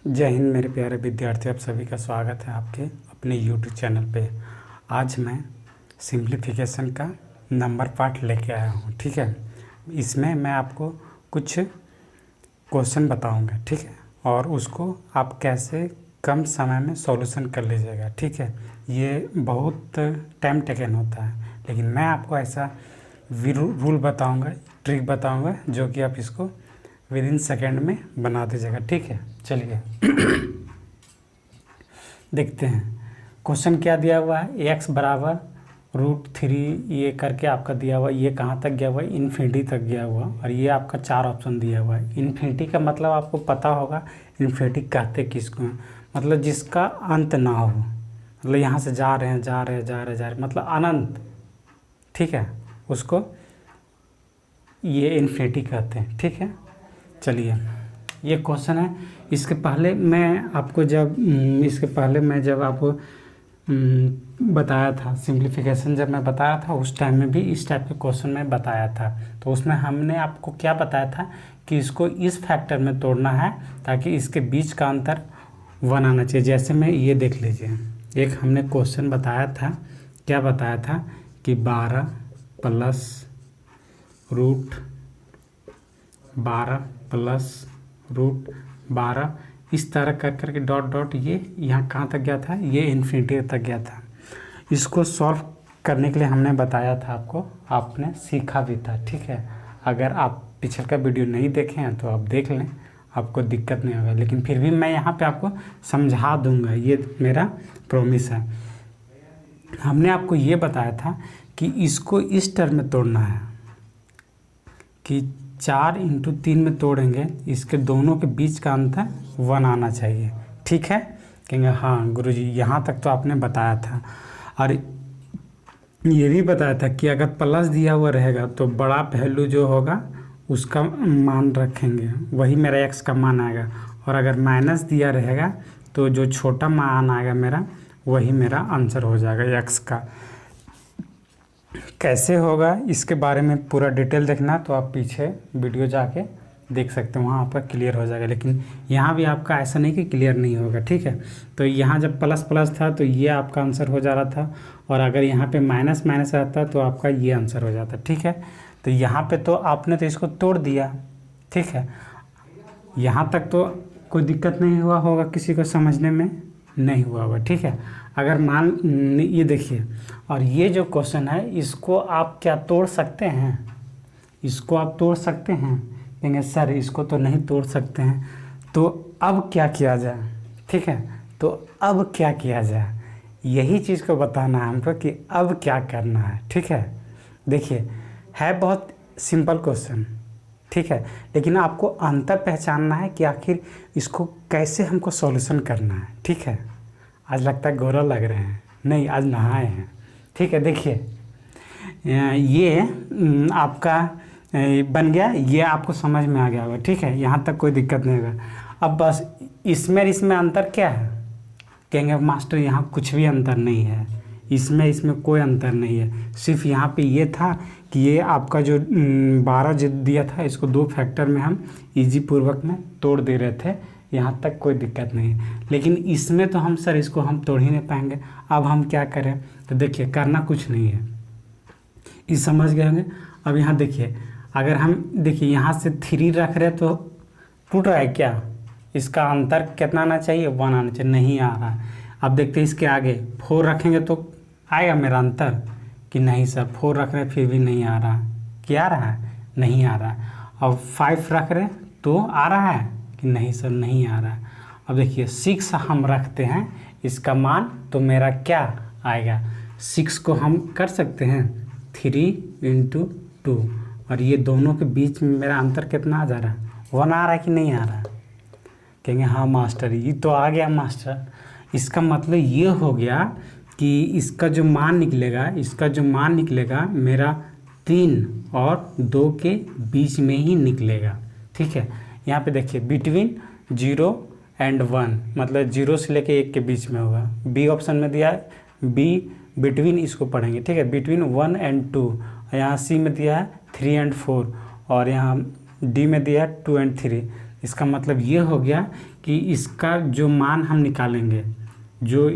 जय हिंद मेरे प्यारे विद्यार्थी, आप सभी का स्वागत है आपके अपने YouTube चैनल पे। आज मैं सिंप्लीफिकेशन का नंबर पार्ट लेके आया हूँ। ठीक है, इसमें मैं आपको कुछ क्वेश्चन बताऊँगा। ठीक है, और उसको आप कैसे कम समय में सॉल्यूशन कर लीजिएगा। ठीक है, ये बहुत टाइम टेकन होता है, लेकिन मैं आपको ऐसा रूल बताऊँगा, ट्रिक बताऊँगा जो कि आप इसको विद इन सेकेंड में बना दीजिएगा। ठीक है, चलिए देखते हैं क्वेश्चन क्या दिया हुआ है। x बराबर √3 ये करके आपका दिया हुआ, ये कहाँ तक गया हुआ है, इन्फिनिटी तक गया हुआ, और ये आपका 4 ऑप्शन दिया हुआ है। इन्फिनिटी का मतलब आपको पता होगा, इन्फिनिटी कहते किसको हैं, मतलब जिसका अंत ना हो, मतलब यहाँ से जा रहे हैं मतलब अनंत। ठीक है, उसको ये इन्फिनिटी कहते हैं। ठीक है, चलिए ये क्वेश्चन है। इसके पहले मैं जब आपको बताया था सिंप्लीफिकेशन, जब मैं बताया था उस टाइम में भी इस टाइप के क्वेश्चन में बताया था। तो उसमें हमने आपको क्या बताया था कि इसको इस फैक्टर में तोड़ना है ताकि इसके बीच का अंतर 1 आना चाहिए। जैसे मैं ये देख लीजिए, एक हमने क्वेश्चन बताया था, क्या बताया था कि 12 + √12 इस तरह कर करके डॉट ये यहाँ कहाँ तक गया था, ये इन्फिनिटी तक गया था। इसको सॉल्व करने के लिए हमने बताया था आपको, आपने सीखा भी था। ठीक है, अगर आप पिछले का वीडियो नहीं देखे हैं तो आप देख लें, आपको दिक्कत नहीं होगा, लेकिन फिर भी मैं यहाँ पे आपको समझा दूंगा, ये मेरा प्रॉमिस है। हमने आपको ये बताया था कि इसको इस टर्म में तोड़ना है कि 4 × 3 में तोड़ेंगे, इसके दोनों के बीच का अंतर 1 आना चाहिए। ठीक है, कहेंगे हाँ गुरुजी यहाँ तक तो आपने बताया था, और ये भी बताया था कि अगर प्लस दिया हुआ रहेगा तो बड़ा वैल्यू जो होगा उसका मान रखेंगे, वही मेरा x का मान आएगा, और अगर माइनस दिया रहेगा तो जो छोटा मान आएगा मेरा, वही मेरा आंसर हो जाएगा x का। कैसे होगा इसके बारे में पूरा डिटेल देखना तो आप पीछे वीडियो जाके देख सकते हैं, वहाँ आपका क्लियर हो जाएगा। लेकिन यहाँ भी आपका ऐसा नहीं कि क्लियर नहीं होगा। ठीक है, तो यहाँ जब प्लस था तो ये आपका आंसर हो जा रहा था, और अगर यहाँ पे माइनस रहता तो आपका ये आंसर हो जाता। ठीक है, तो यहाँ पे तो आपने तो इसको तोड़ दिया। ठीक है, यहाँ तक तो कोई दिक्कत नहीं हुआ होगा, किसी को समझने में नहीं हुआ होगा। ठीक है, अगर ये देखिए, और ये जो क्वेश्चन है इसको आप क्या तोड़ सकते हैं, इसको आप तोड़ सकते हैं, कहेंगे सर इसको तो नहीं तोड़ सकते हैं, तो अब क्या किया जाए। ठीक है, तो अब क्या किया जाए, यही चीज़ को बताना है हमको कि अब क्या करना है। ठीक है, देखिए है बहुत सिंपल क्वेश्चन। ठीक है, लेकिन आपको अंतर पहचानना है कि आखिर इसको कैसे हमको सॉल्यूशन करना है। ठीक है, आज लगता है गोरा लग रहे हैं, नहीं आज नहाए हैं। ठीक है, देखिए ये आपका बन गया, ये आपको समझ में आ गया होगा। ठीक है, यहाँ तक कोई दिक्कत नहीं होगा। अब बस इसमें अंतर क्या है, कहेंगे मास्टर यहाँ कुछ भी अंतर नहीं है, इसमें कोई अंतर नहीं है, सिर्फ यहाँ पे ये था कि ये आपका जो 12 जो दिया था इसको 2 फैक्टर में हम इजी पूर्वक में तोड़ दे रहे थे, यहाँ तक कोई दिक्कत नहीं है। लेकिन इसमें तो हम सर इसको हम तोड़ ही नहीं पाएंगे, अब हम क्या करें, तो देखिए करना कुछ नहीं है, इस समझ गए होंगे। अब यहाँ देखिए, अगर हम देखिए यहाँ से 3 रख रहे तो टूट रहा है क्या, इसका अंतर कितना आना चाहिए, 1 आना चाहिए, नहीं आ रहा है। अब देखते हैं इसके आगे 4 रखेंगे तो आएगा मेरा अंतर कि नहीं सर, 4 रख रहे फिर भी नहीं आ रहा, क्या आ रहा है, नहीं आ रहा है। अब 5 रख रहे तो आ रहा है कि नहीं सर, नहीं आ रहा है। अब देखिए 6 हम रखते हैं, इसका मान तो मेरा क्या आएगा, 6 को हम कर सकते हैं 3 × 2, और ये दोनों के बीच में मेरा अंतर कितना आ जा रहा है, 1 आ रहा है कि नहीं आ रहा है। कहेंगे हाँ मास्टर ये तो आ गया मास्टर, इसका मतलब ये हो गया कि इसका जो मान निकलेगा मेरा 3 और 2 के बीच में ही निकलेगा। ठीक है, यहाँ पे देखिए बिटवीन 0 और 1, मतलब 0 से लेके 1 के बीच में होगा। बी ऑप्शन में दिया है, बी बिटवीन इसको पढ़ेंगे। ठीक है, बिटवीन 1 और 2, यहाँ सी में दिया है 3 और 4, और यहाँ डी में दिया है 2 और 3। इसका मतलब ये हो गया कि इसका जो मान हम निकालेंगे, जो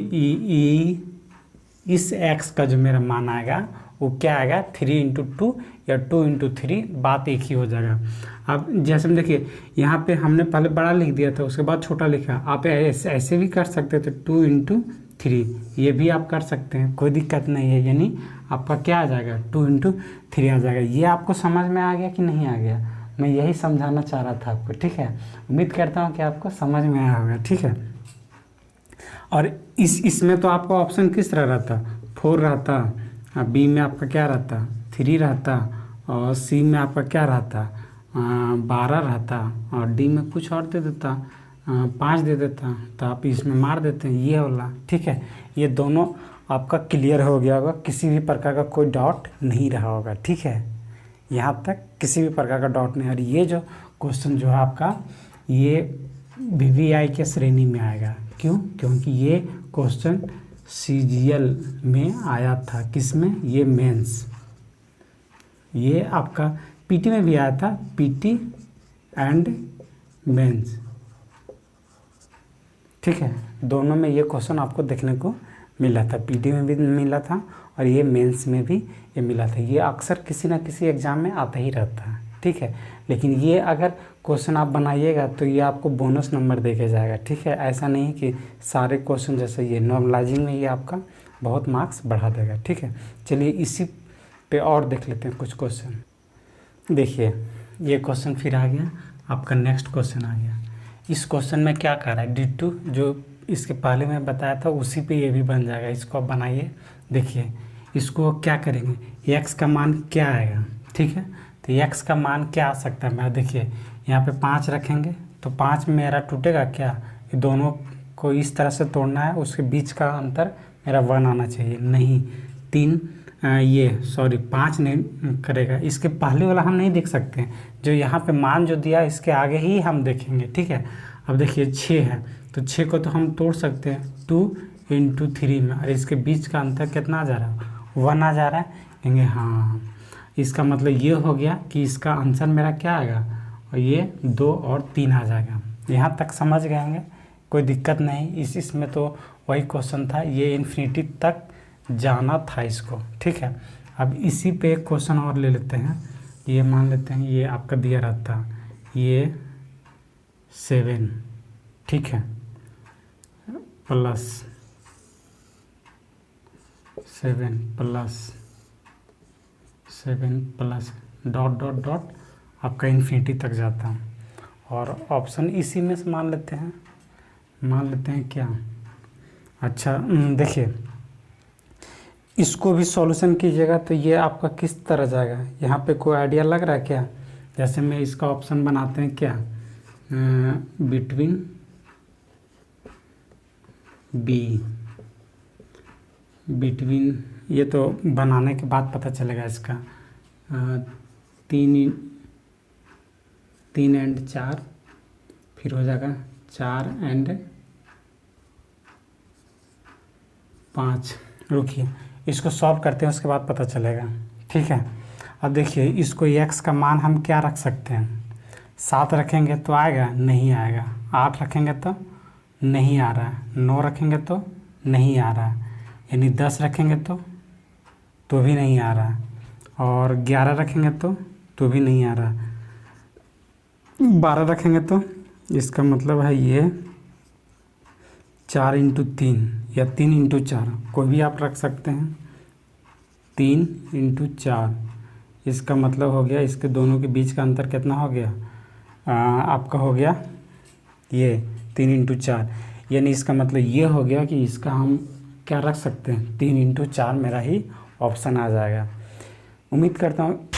इस x का जो मेरा मान आएगा वो क्या आएगा, 3×2 या 2×3, बात एक ही हो जाएगा। अब जैसे में देखिए यहाँ पे हमने पहले बड़ा लिख दिया था, उसके बाद छोटा लिखा। आप ऐसे भी कर सकते थे 2×3, ये भी आप कर सकते हैं, कोई दिक्कत नहीं है। यानी आपका क्या आ जाएगा, 2×3 आ जाएगा। ये आपको समझ में आ गया कि नहीं आ गया, मैं यही समझाना चाह रहा था आपको, ठीक है। उम्मीद करता हूँ कि आपको समझ में आया होगा, ठीक है। और इसमें तो आपका ऑप्शन किस तरह रहता, 4 रहता, बी में आपका क्या रहता, 3 रहता, और सी में आपका क्या रहता, 12 रहता, और डी में कुछ और दे देता, 5 दे देता। तो आप इसमें मार देते हैं ये वाला, ठीक है। ये दोनों आपका क्लियर हो गया होगा, किसी भी प्रकार का कोई डाउट नहीं रहा होगा, ठीक है। यहाँ तक किसी भी प्रकार का डाउट नहीं। और ये जो क्वेश्चन जो है आपका, ये VVI के श्रेणी में आएगा। क्यों? क्योंकि ये क्वेश्चन CGL में आया था। किस में? ये मेंस। ये आपका PT में भी आया था, PT एंड मेंस, ठीक है। दोनों में ये क्वेश्चन आपको देखने को मिला था, PT में भी मिला था और ये मेंस में भी ये मिला था। ये अक्सर किसी ना किसी एग्ज़ाम में आता ही रहता है, ठीक है। लेकिन ये अगर क्वेश्चन आप बनाइएगा तो ये आपको बोनस नंबर दे के जाएगा, ठीक है। ऐसा नहीं कि सारे क्वेश्चन जैसे ये नॉर्मलाइजिंग में ये आपका बहुत मार्क्स बढ़ा देगा, ठीक है। चलिए इसी पे और देख लेते हैं कुछ क्वेश्चन। देखिए ये क्वेश्चन फिर आ गया, आपका नेक्स्ट क्वेश्चन आ गया। इस क्वेश्चन में क्या कर रहा है, D2 जो इसके पहले मैं बताया था उसी पे ये भी बन जाएगा। इसको आप बनाइए। देखिए इसको क्या करेंगे, x का मान क्या आएगा, ठीक है। तो x का मान क्या आ सकता है मेरा, देखिए यहाँ पे 5 रखेंगे तो 5 मेरा टूटेगा क्या, ये दोनों को इस तरह से तोड़ना है, उसके बीच का अंतर मेरा 1 आना चाहिए। नहीं 5 नहीं करेगा, इसके पहले वाला हम नहीं देख सकते हैं, जो यहाँ पे मान जो दिया इसके आगे ही हम देखेंगे, ठीक है। अब देखिए 6 है तो 6 को तो हम तोड़ सकते हैं 2×3 में, और इसके बीच का अंतर कितना आ जा रहा है, 1 आ जा रहा है। कहेंगे हाँ, इसका मतलब ये हो गया कि इसका आंसर मेरा क्या आएगा, और ये 2 और 3 आ जाएगा। यहाँ तक समझ गए, कोई दिक्कत नहीं। इसमें तो वही क्वेश्चन था, ये इन्फिनिटी तक जाना था इसको, ठीक है। अब इसी पे एक क्वेश्चन और ले लेते हैं। ये मान लेते हैं ये आपका दिया रहता, ये 7, ठीक है, plus 7 plus dot dot dot आपका इन्फिनिटी तक जाता है। और ऑप्शन इसी में से मान लेते हैं क्या, अच्छा देखिए इसको भी सॉल्यूशन कीजिएगा तो ये आपका किस तरह जाएगा, यहाँ पे कोई आइडिया लग रहा है क्या। जैसे में इसका ऑप्शन बनाते हैं क्या, बिटवीन, ये तो बनाने के बाद पता चलेगा इसका। 3 एंड 4, फिर हो जाएगा 4 एंड 5। रुकिए इसको सॉल्व करते हैं, उसके बाद पता चलेगा, ठीक है। अब देखिए इसको x का मान हम क्या रख सकते हैं, 7 रखेंगे तो आएगा, नहीं आएगा। 8 रखेंगे तो नहीं आ रहा है। 9 रखेंगे तो नहीं आ रहा है। यानी 10 रखेंगे तो भी नहीं आ रहा है। और 11 रखेंगे तो भी नहीं आ रहा है। 12 रखेंगे तो इसका मतलब है ये 4×3 या 3×4, कोई भी आप रख सकते हैं। 3×4 इसका मतलब हो गया, इसके दोनों के बीच का अंतर कितना हो गया, आपका हो गया ये 3×4। यानी इसका मतलब ये हो गया कि इसका हम क्या रख सकते हैं, 3×4 मेरा ही ऑप्शन आ जाएगा। उम्मीद करता हूँ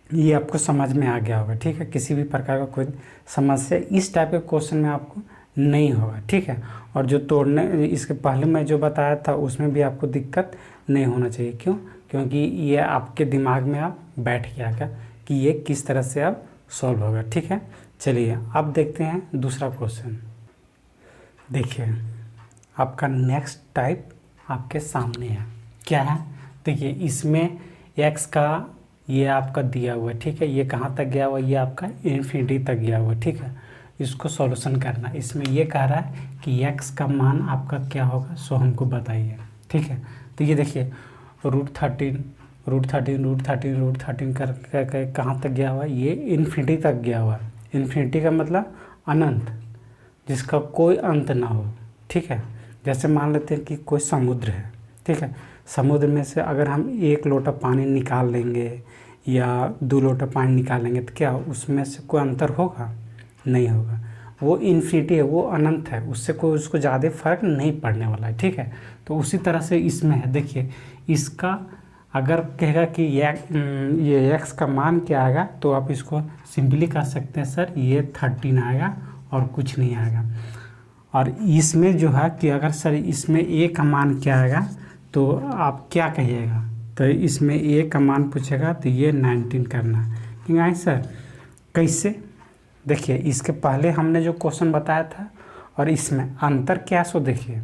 ये आपको समझ में आ गया होगा, ठीक है। किसी भी प्रकार का कोई समस्या इस टाइप के क्वेश्चन में आपको नहीं होगा, ठीक है। और जो तोड़ने, इसके पहले मैं जो बताया था उसमें भी आपको दिक्कत नहीं होना चाहिए। क्यों? क्योंकि ये आपके दिमाग में आप बैठ गया क्या कि ये किस तरह से अब सॉल्व होगा, ठीक है। चलिए अब देखते हैं दूसरा क्वेश्चन। देखिए आपका नेक्स्ट टाइप आपके सामने है, क्या है, देखिए इसमें x का ये आपका दिया हुआ है, ठीक है। ये कहाँ तक गया हुआ है, ये आपका इन्फिनिटी तक गया हुआ है, ठीक है। इसको सॉल्यूशन करना, इसमें ये कह रहा है कि x का मान आपका क्या होगा, सो हमको बताइए, ठीक है। तो ये देखिए √13 कर कहाँ तक गया हुआ है, ये इन्फिनिटी तक गया हुआ है। इन्फिनिटी का मतलब अनंत, जिसका कोई अंत ना हो, ठीक है। जैसे मान लेते हैं कि कोई समुद्र है, ठीक है। समुद्र में से अगर हम 1 लोटा पानी निकाल लेंगे या 2 लोटा पानी निकाल लेंगे तो क्या उसमें से कोई अंतर होगा, नहीं होगा। वो इन्फिनिटी है, वो अनंत है, उससे कोई उसको ज़्यादा फर्क नहीं पड़ने वाला है, ठीक है। तो उसी तरह से इसमें है, देखिए इसका अगर कहेगा कि ये x का मान क्या आएगा, तो आप इसको सिंपली कह सकते हैं सर ये 13 आएगा और कुछ नहीं आएगा। और इसमें जो है कि अगर सर इसमें a का मान क्या आएगा, तो आप क्या कहिएगा, तो इसमें a का मान पूछेगा तो ये 19 करना, ठीक है सर। कैसे, देखिए इसके पहले हमने जो क्वेश्चन बताया था और इसमें अंतर क्या, सो देखिए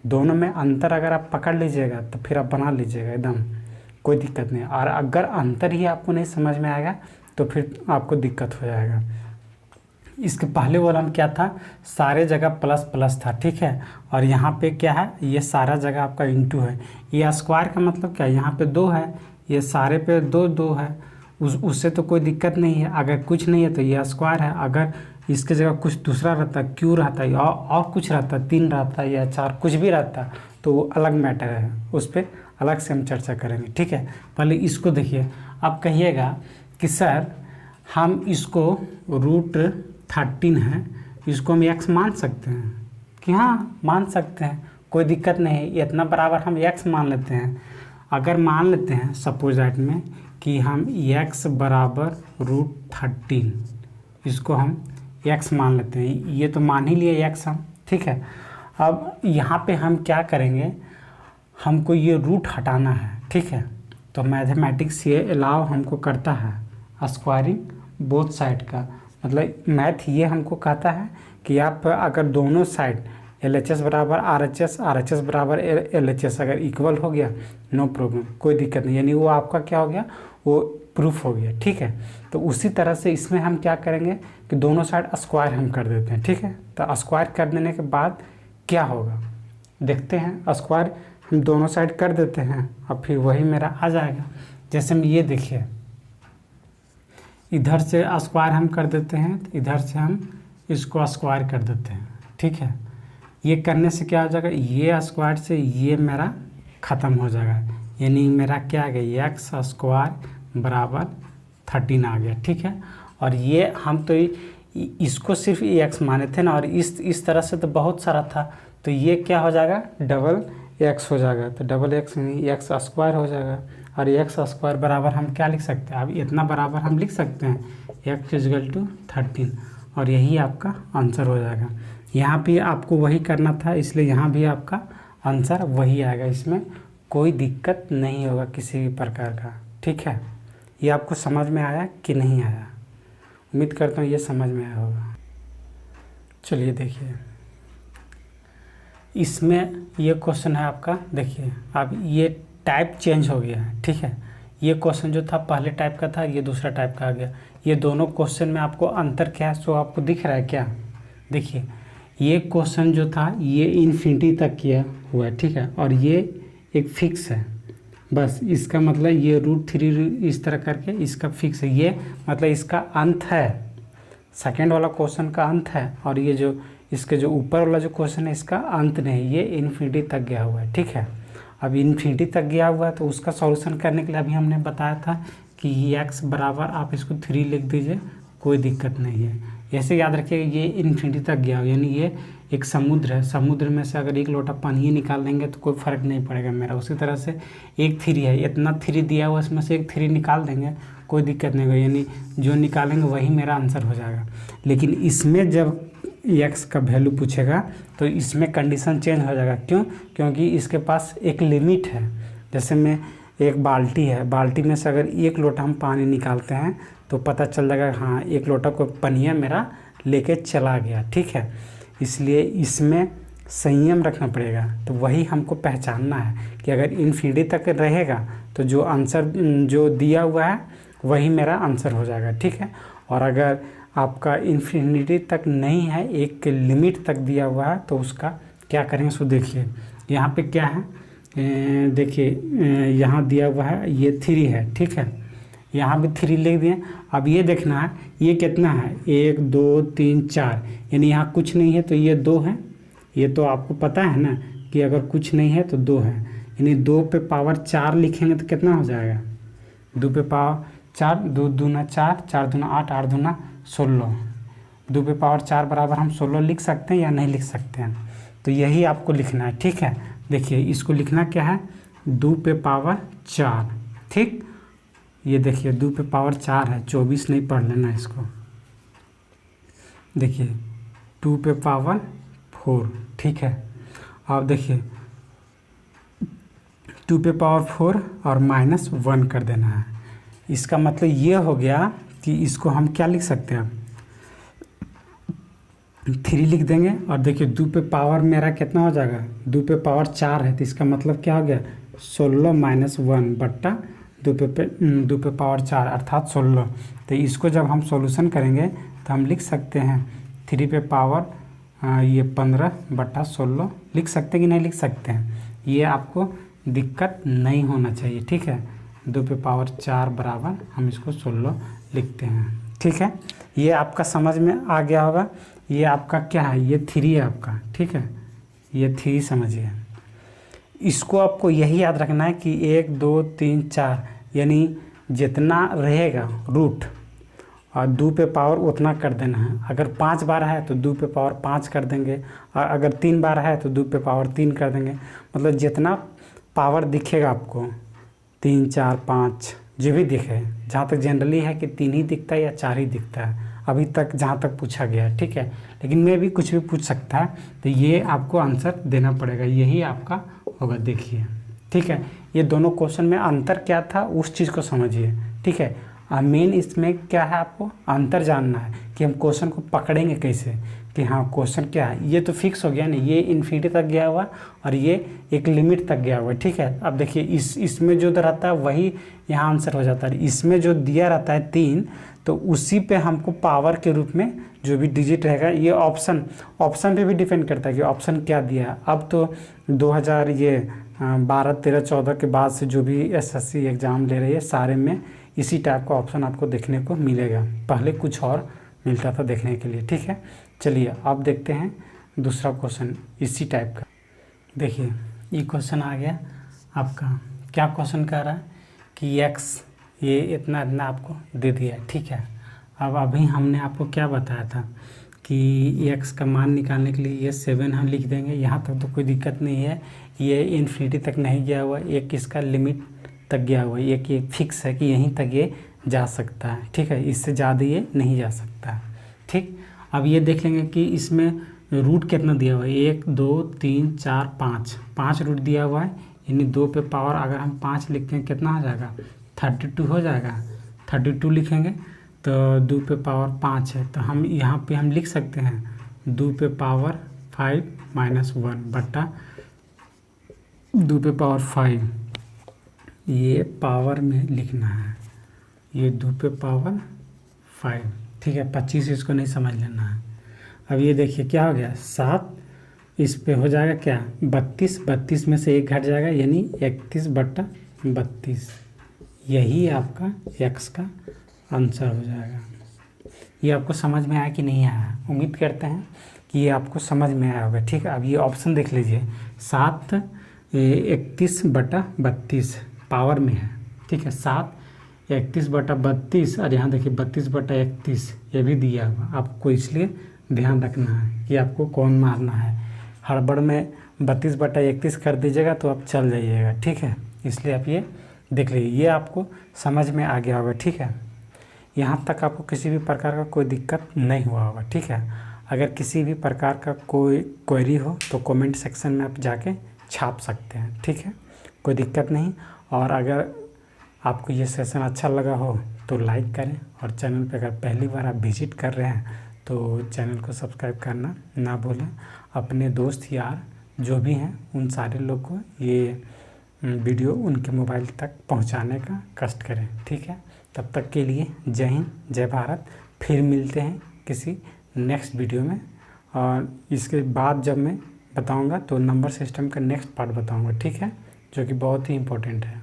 दोनों में अंतर अगर आप पकड़ लीजिएगा तो फिर आप बना लीजिएगा, एकदम कोई दिक्कत नहीं। और अगर अंतर ही आपको नहीं समझ में आएगा तो फिर आपको दिक्कत हो जाएगा। इसके पहले वाला में क्या था, सारे जगह प्लस प्लस था, ठीक है। और यहाँ पे क्या है, ये सारा जगह आपका इंटू है। ये स्क्वायर का मतलब क्या है, यहाँ पे 2 है, ये सारे पे 2 है, उससे तो कोई दिक्कत नहीं है। अगर कुछ नहीं है तो ये स्क्वायर है, अगर इसके जगह कुछ दूसरा रहता, क्यू रहता है और कुछ रहता, 3 रहता या 4 कुछ भी रहता, तो वो अलग मैटर है, उस पर अलग से हम चर्चा करेंगे, ठीक है। पहले इसको देखिए, आप कहिएगा कि सर हम इसको √13 है, इसको हम x मान सकते हैं, कि हाँ मान सकते हैं, कोई दिक्कत नहीं है। इतना बराबर हम x मान लेते हैं। अगर मान लेते हैं सपोज दैट में कि हम x बराबर √13, इसको हम x मान लेते हैं, ये तो मान ही लिए x हम, ठीक है। अब यहाँ पे हम क्या करेंगे, हमको ये रूट हटाना है, ठीक है। तो मैथमेटिक्स ये अलाउ हमको करता है स्क्वायरिंग बोथ साइड का, मतलब मैथ ये हमको कहता है कि आप अगर दोनों साइड LHS बराबर RHS बराबर LHS अगर इक्वल हो गया, नो प्रॉब्लम, कोई दिक्कत नहीं, यानी वो आपका क्या हो गया, वो प्रूफ हो गया, ठीक है। तो उसी तरह से इसमें हम क्या करेंगे कि दोनों साइड स्क्वायर हम कर देते हैं, ठीक है। तो स्क्वायर कर देने के बाद क्या होगा देखते हैं, स्क्वायर हम दोनों साइड कर देते हैं और फिर वही मेरा आ जाएगा। जैसे हम ये देखिए, इधर से स्क्वायर हम कर देते हैं, तो इधर से हम इसको स्क्वायर कर देते हैं, ठीक है। ये करने से क्या हो जाएगा, ये स्क्वायर से ये मेरा ख़त्म हो जाएगा, यानी मेरा क्या आ गया, x स्क्वायर बराबर 13 आ गया, ठीक है। और ये हम तो इसको सिर्फ x माने थे ना, और इस तरह से तो बहुत सारा था, तो ये क्या हो जाएगा, डबल x हो जाएगा, तो डबल x यानी x स्क्वायर हो जाएगा। और x स्क्वायर बराबर हम क्या लिख सकते हैं, अब इतना बराबर हम लिख सकते हैं x = 13, और यही आपका आंसर हो जाएगा। यहाँ भी आपको वही करना था, इसलिए यहाँ भी आपका आंसर वही आएगा, इसमें कोई दिक्कत नहीं होगा किसी भी प्रकार का, ठीक है। ये आपको समझ में आया कि नहीं आया, उम्मीद करता हूँ ये समझ में आया होगा। चलिए देखिए, इसमें ये क्वेश्चन है आपका, देखिए अब ये टाइप चेंज हो गया है, ठीक है। ये क्वेश्चन जो था पहले टाइप का था, ये दूसरा टाइप का आ गया। ये दोनों क्वेश्चन में आपको अंतर क्या है, सो आपको दिख रहा है क्या, देखिए ये क्वेश्चन जो था ये इन्फिनिटी तक किया हुआ है, ठीक है। और ये एक फिक्स है, बस इसका मतलब ये √3 इस तरह करके इसका फिक्स है, ये मतलब इसका अंत है, सेकेंड वाला क्वेश्चन का अंत है। और ये जो इसके जो ऊपर वाला जो क्वेश्चन है इसका अंत नहीं, ये इन्फिनिटी तक गया हुआ है, ठीक है। अब इन्फिनिटी तक गया हुआ है तो उसका सॉल्यूशन करने के लिए अभी हमने बताया था कि x बराबर आप इसको 3 लिख दीजिए, कोई दिक्कत नहीं है। ऐसे याद रखिएगा ये इन्फिनिटी तक गया, यानी ये एक समुद्र है, समुद्र में से अगर 1 लोटा पानी निकाल देंगे तो कोई फ़र्क नहीं पड़ेगा मेरा। उसी तरह से एक 3 है, इतना 3 दिया हुआ, इसमें से एक 3 निकाल देंगे, कोई दिक्कत नहीं होगा, यानी जो निकालेंगे वही मेरा आंसर हो जाएगा। लेकिन इसमें जब x का वैल्यू पूछेगा तो इसमें कंडीशन चेंज हो जाएगा, क्यों, क्योंकि इसके पास एक लिमिट है। जैसे में एक बाल्टी है, बाल्टी में से अगर 1 लोटा हम पानी निकालते हैं तो पता चल जाएगा हाँ 1 लोटा को पनिया मेरा लेके चला गया, ठीक है। इसलिए इसमें संयम रखना पड़ेगा, तो वही हमको पहचानना है कि अगर इन्फिनिटी तक रहेगा तो जो आंसर जो दिया हुआ है वही मेरा आंसर हो जाएगा, ठीक है। और अगर आपका इन्फिनिटी तक नहीं है, एक लिमिट तक दिया हुआ है, तो उसका क्या करेंगे सो देखिए। यहाँ पे क्या है, देखिए यहाँ दिया हुआ है ये 3 है, ठीक है। यहाँ भी 3 लिख दिए। अब ये देखना है ये कितना है, 1 2 3 4, यानी यहाँ कुछ नहीं है तो ये 2 है। ये तो आपको पता है ना कि अगर कुछ नहीं है तो 2 है, यानी 2 पे पावर 4 लिखेंगे तो कितना हो जाएगा, 2 पे पावर 4, 2 दूना 4, 4 दूना 8, 8 दूना 16। 2 पे पावर 4 बराबर हम 16 लिख सकते हैं या नहीं लिख सकते हैं, तो यही आपको लिखना है, ठीक है। देखिए इसको लिखना क्या है, 2 पे पावर 4, ठीक। ये देखिए 2 पे पावर 4 है, 24 नहीं पढ़ लेना इसको। देखिए 2 पे पावर 4, ठीक है। अब देखिए 2 पे पावर 4 और -1 कर देना है। इसका मतलब ये हो गया कि इसको हम क्या लिख सकते हैं, 3 लिख देंगे। और देखिए 2 पे पावर मेरा कितना हो जाएगा, 2 पे पावर 4 है, तो इसका मतलब क्या हो गया, 16 - 1 बट्टा 2 पे पावर 4 अर्थात 16। तो इसको जब हम सॉल्यूशन करेंगे तो हम लिख सकते हैं 3 पे पावर ये 15 बट्टा 16 लिख सकते हैं कि नहीं लिख सकते हैं। ये आपको दिक्कत नहीं होना चाहिए, ठीक है। 2 पे पावर 4 बराबर हम इसको 16 लिखते हैं, ठीक है। ये आपका समझ में आ गया होगा। ये आपका क्या है, ये 3 है आपका, ठीक है। ये 3 समझिए। इसको आपको यही याद रखना है कि 1 2 3 4 यानी जितना रहेगा रूट और 2 पे पावर उतना कर देना है। अगर 5 बार है तो 2 पे पावर 5 कर देंगे, और अगर 3 बार है तो 2 पे पावर 3 कर देंगे। मतलब जितना पावर दिखेगा आपको 3 4 5 जो भी दिखे, जहाँ तक जनरली है कि 3 ही दिखता है या 4 ही दिखता है अभी तक जहाँ तक पूछा गया है, ठीक है। लेकिन मैं भी कुछ भी पूछ सकता है, तो ये आपको आंसर देना पड़ेगा, यही आपका होगा। देखिए ठीक है, ये दोनों क्वेश्चन में अंतर क्या था उस चीज़ को समझिए, ठीक है। मेन इसमें क्या है, आपको अंतर जानना है कि हम क्वेश्चन को पकड़ेंगे कैसे, कि हाँ क्वेश्चन क्या है। ये तो फिक्स हो गया ना, ये इन्फिनिटी तक गया हुआ और ये एक लिमिट तक गया हुआ, ठीक है। अब देखिए इसमें जो रहता है वही यहाँ आंसर हो जाता है। इसमें जो दिया रहता है 3, तो उसी पे हमको पावर के रूप में जो भी डिजिट रहेगा, ये ऑप्शन पे भी डिपेंड करता है कि ऑप्शन क्या दिया है। अब तो 2012 13 14 के बाद से जो भी एसएससी एग्ज़ाम ले रही है सारे में इसी टाइप का ऑप्शन आपको देखने को मिलेगा। पहले कुछ और मिलता था देखने के लिए, ठीक है। चलिए अब देखते हैं दूसरा क्वेश्चन इसी टाइप का। देखिए ये क्वेश्चन आ गया आपका, क्या क्वेश्चन कह रहा है कि x ये इतना इतना आपको दे दिया है, ठीक है। अब अभी हमने आपको क्या बताया था कि x का मान निकालने के लिए ये 7 हम लिख देंगे, यहाँ तक तो कोई दिक्कत नहीं है। ये इन्फिनिटी तक नहीं गया हुआ, एक इसका लिमिट तक गया हुआ, एक ये फिक्स है कि यहीं तक ये जा सकता है, ठीक है। इससे ज़्यादा ये नहीं जा सकता है, ठीक। अब ये देख लेंगे कि इसमें रूट कितना दिया हुआ है, 1 2 3 4 5 रूट दिया हुआ है, यानी 2 पे पावर अगर हम 5 लिखते हैं कितना हो जाएगा, 32 हो जाएगा। 32 लिखेंगे तो 2 पे पावर 5 है, तो हम यहाँ पे हम लिख सकते हैं 2 पे पावर 5 -1 बट्टा 2 पे पावर 5। ये पावर में लिखना है, ये 2 पे पावर 5, ठीक है। 25 इसको नहीं समझ लेना है। अब ये देखिए क्या हो गया, 7 इस पे हो जाएगा क्या, 32 में से 1 घट जाएगा, यानी 31/32। यही आपका x का आंसर हो जाएगा। ये आपको समझ में आया कि नहीं आया, उम्मीद करते हैं कि ये आपको समझ में आया होगा, ठीक है। अब ये ऑप्शन देख लीजिए, 7 31/32 पावर में है, ठीक है। 7 31/32 और यहाँ देखिए 32/31 ये भी दिया हुआ। आपको इसलिए ध्यान रखना है कि आपको कौन मारना है। हड़बड़ में 32/31 कर दीजिएगा तो आप चल जाइएगा, ठीक है। इसलिए आप ये देख लीजिए, ये आपको समझ में आ गया होगा, ठीक है। यहाँ तक आपको किसी भी प्रकार का कोई दिक्कत नहीं हुआ होगा, ठीक है। अगर किसी भी प्रकार का कोई क्वेरी हो तो कमेंट सेक्शन में आप जाके छाप सकते हैं, ठीक है, कोई दिक्कत नहीं। और अगर आपको ये सेशन अच्छा लगा हो तो लाइक करें, और चैनल पे अगर पहली बार आप विजिट कर रहे हैं तो चैनल को सब्सक्राइब करना ना भूलें। अपने दोस्त यार जो भी हैं उन सारे लोग को ये वीडियो उनके मोबाइल तक पहुंचाने का कष्ट करें, ठीक है। तब तक के लिए जय हिंद, जय भारत। फिर मिलते हैं किसी नेक्स्ट वीडियो में, और इसके बाद जब मैं बताऊंगा तो नंबर सिस्टम का नेक्स्ट पार्ट बताऊंगा, ठीक है, जो कि बहुत ही इम्पोर्टेंट है।